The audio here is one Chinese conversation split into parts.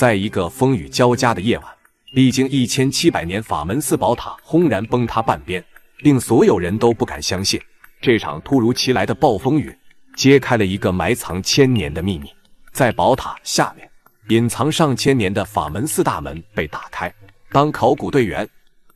在一個風雨交加的夜晚，歷經1700年，法門寺寶塔轟然崩塌半邊，令所有人都不敢相信。這場突如其來的暴風雨揭開了一個埋藏千年的秘密，在寶塔下面隱藏上千年的法門寺大門被打開。當考古隊員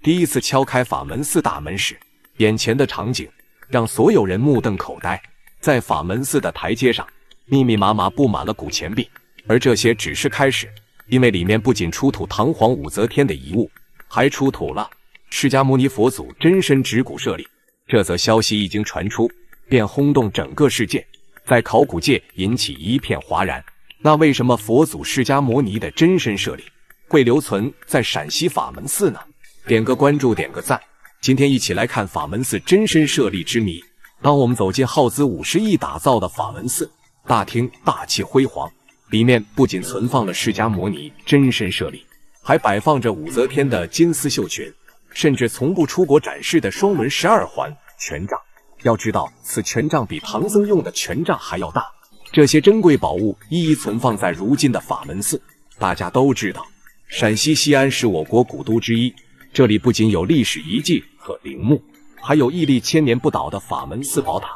第一次敲開法門寺大門時，眼前的場景讓所有人目瞪口呆。在法門寺的台階上，密密麻麻布滿了古錢幣，而這些只是開始，因為裡面不僅出土唐皇武則天的遺物，還出土了釋迦牟尼佛祖真身指骨舍利。這則消息一經傳出，便轟動整個世界，在考古界引起一片譁然。那為什麼佛祖釋迦牟尼的真身舍利會留存在陝西法門寺呢？點個關注，點個讚。今天一起來看法門寺真身舍利之謎。當我們走進耗資50億打造的法門寺，大廳大氣輝煌，裡面不僅存放了釋迦牟尼真身舍利，還擺放着武則天的金絲繡裙，甚至從不出國展示的雙輪12環權杖。要知道，此權杖比唐僧用的權杖還要大。這些珍貴寶物一一存放在如今的法門寺。大家都知道，陝西西安是我國古都之一，這裡不僅有歷史遺跡和陵墓，還有屹立千年不倒的法門寺寶塔。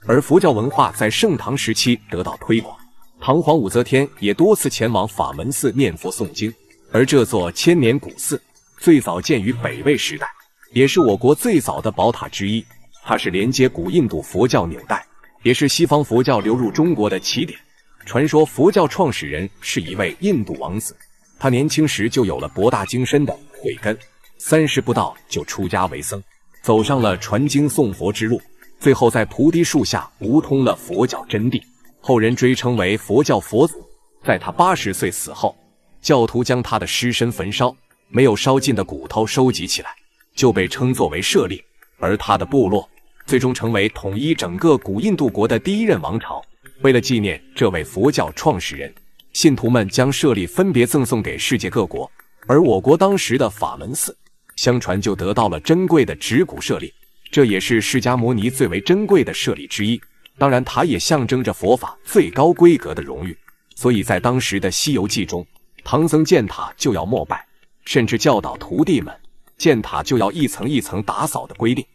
而佛教文化在盛唐時期得到推廣，唐皇武則天也多次前往法門寺念佛誦經。而這座千年古寺最早建於北魏時代，也是我國最早的寶塔之一。它是連接古印度佛教紐帶，也是西方佛教流入中國的起點。傳說佛教創始人是一位印度王子，他年輕時就有了博大精深的慧根，30不到就出家為僧，走上了傳經誦佛之路，最後在菩提樹下悟通了佛教真諦，後人追稱為佛教佛祖。在他80歲死後，教徒將他的尸身焚燒，沒有燒盡的骨頭收集起來，就被稱作為舍利。而他的部落最終成為統一整個古印度國的第一任王朝。為了紀念這位佛教創始人，信徒們將舍利分別贈送給世界各國，而我國當時的法門寺相傳就得到了珍貴的指骨舍利，這也是釋迦牟尼最為珍貴的舍利之一。當然，它也象徵着佛法最高規格的榮譽，所以在當時的《西遊記》中，唐僧建塔就要膜拜，甚至教導徒弟們建塔就要一層一層打掃的規定。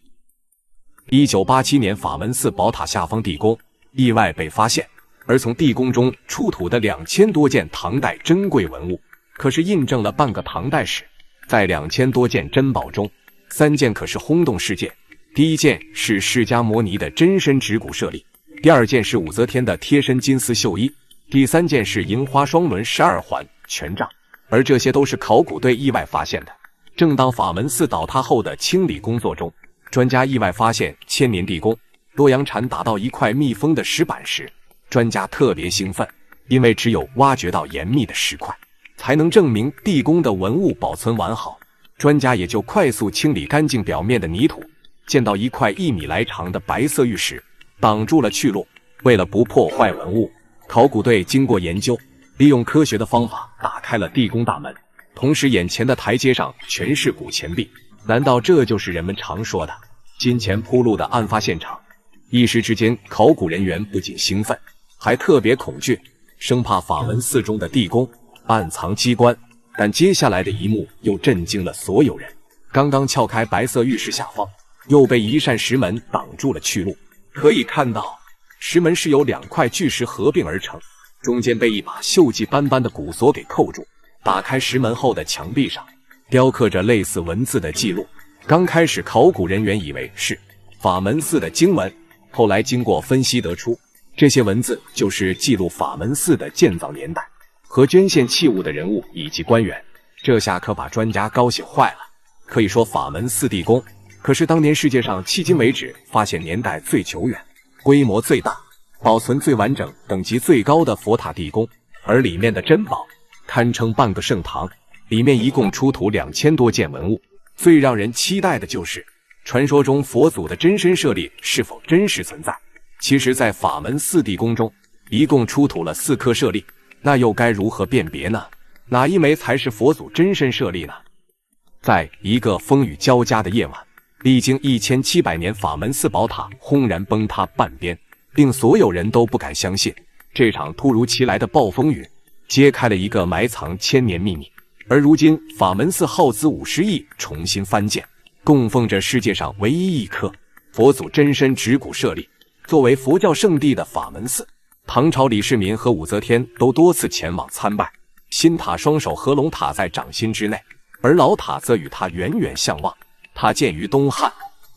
1987年，法門寺寶塔下方地宮意外被發現，而從地宮中出土的2000多件唐代珍貴文物，可是印證了半個唐代史。在2000多件珍寶中，3件可是轟動世界。第一件是釋迦牟尼的真身指骨舍利，第2件是武則天的貼身金絲繡衣，第3件是银花双輪12環權杖。而這些都是考古队意外發現的。正當法門寺倒塌後的清理工作中，專家意外發現千年地宮洛陽鏟打到一塊密封的石板時，專家特別興奮，因為只有挖掘到嚴密的石塊，才能證明地宮的文物保存完好。專家也就快速清理乾淨表面的泥土，見到一塊1米來長的白色玉石，擋住了去路。為了不破壞文物，考古隊經過研究，利用科學的方法打開了地宮大門，同時眼前的台階上全是古錢幣。難道這就是人們常說的金錢鋪路的案發現場？一時之間，考古人員不僅興奮，還特別恐懼，生怕法門寺中的地宮暗藏機關。但接下來的一幕又震驚了所有人。剛剛撬開白色玉石下方，又被一扇石門擋住了去路。可以看到，石門是由2塊巨石合併而成，中間被一把锈迹斑斑的古锁給扣住。打開石門後的牆壁上雕刻着類似文字的記錄。剛開始，考古人員以為是法門寺的經文，後來經過分析得出，這些文字就是記錄法門寺的建造年代和捐獻器物的人物以及官員。這下可把專家高興壞了。可以說，法門寺地宮可是當年世界上迄今為止發現年代最久遠、規模最大、保存最完整、等級最高的佛塔地宮。而裡面的珍寶堪稱半個聖堂，裡面一共出土2000多件文物。最讓人期待的就是傳說中佛祖的真身舍利是否真實存在。其實在法門寺地宮中一共出土了4顆舍利，那又該如何辨別呢？哪一枚才是佛祖真身舍利呢？在一個風雨交加的夜晚，歷經1700年，法門寺寶塔轟然崩塌半邊，令所有人都不敢相信。這場突如其來的暴風雨揭開了一個埋藏千年秘密。而如今法門寺耗資50億重新翻建，供奉着世界上唯一一顆佛祖真身指骨舍利。作為佛教聖地的法門寺，唐朝李世民和武則天都多次前往參拜。新塔雙手合龍塔在掌心之內，而老塔則與他遠遠相望。它建於東漢，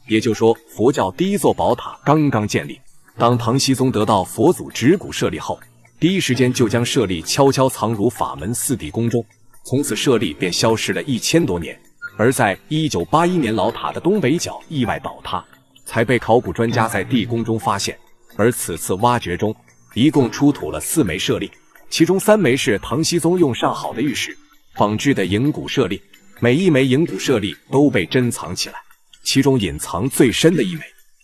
也就是說佛教第一座寶塔剛剛建立。當唐僖宗得到佛祖指骨舍利後，第一時間就將舍利悄悄藏入法門寺地宮中，從此舍利便消失了1000多年。而在1981年，老塔的東北角意外倒塌，才被考古專家在地宮中發現。而此次挖掘中，一共出土了4枚舍利，其中3枚是唐僖宗用上好的玉石仿制的银骨舍利，每一枚银骨舍利都被珍藏起来。其中隱藏最深的一枚，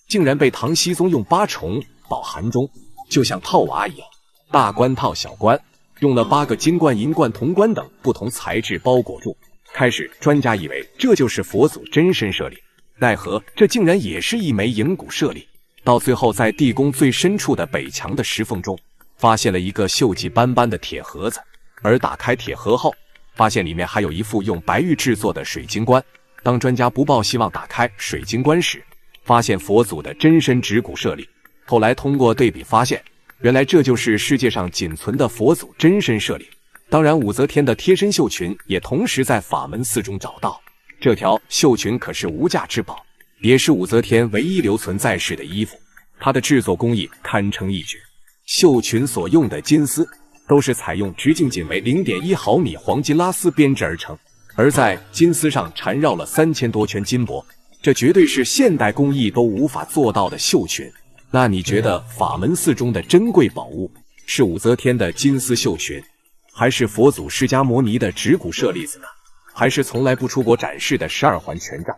竟然被唐僖宗用8重宝函中，就像套娃一樣，大冠套小冠，用了8個金冠、银冠、銅冠等不同材質包裹住。開始專家以為這就是佛祖真身舍利，奈何這竟然也是一枚銀骨舍利。到最後，在地宮最深處的北牆的石縫中，發現了一個鏽跡斑斑的鐵盒子，而打開鐵盒後，發現裡面還有一副用白玉制作的水晶棺。當專家不抱希望打開水晶棺時，發現佛祖的真身指骨舍利。後來通過對比發現，原來這就是世界上僅存的佛祖真身舍利。當然，武則天的貼身繡裙也同時在法門寺中找到。這條繡裙可是无價之寶，也是武則天唯一留存在世的衣服。它的制作工藝堪稱一絕，繡裙所用的金絲都是採用直徑僅為0.1毫米黃金拉絲編制而成，而在金絲上纏繞了3000多圈金箔，這絕對是現代工藝都無法做到的繡裙。那你覺得法門寺中的珍貴寶物是武則天的金絲繡裙，還是佛祖釋迦牟尼的指骨舍利子呢？還是從來不出國展示的12環權杖？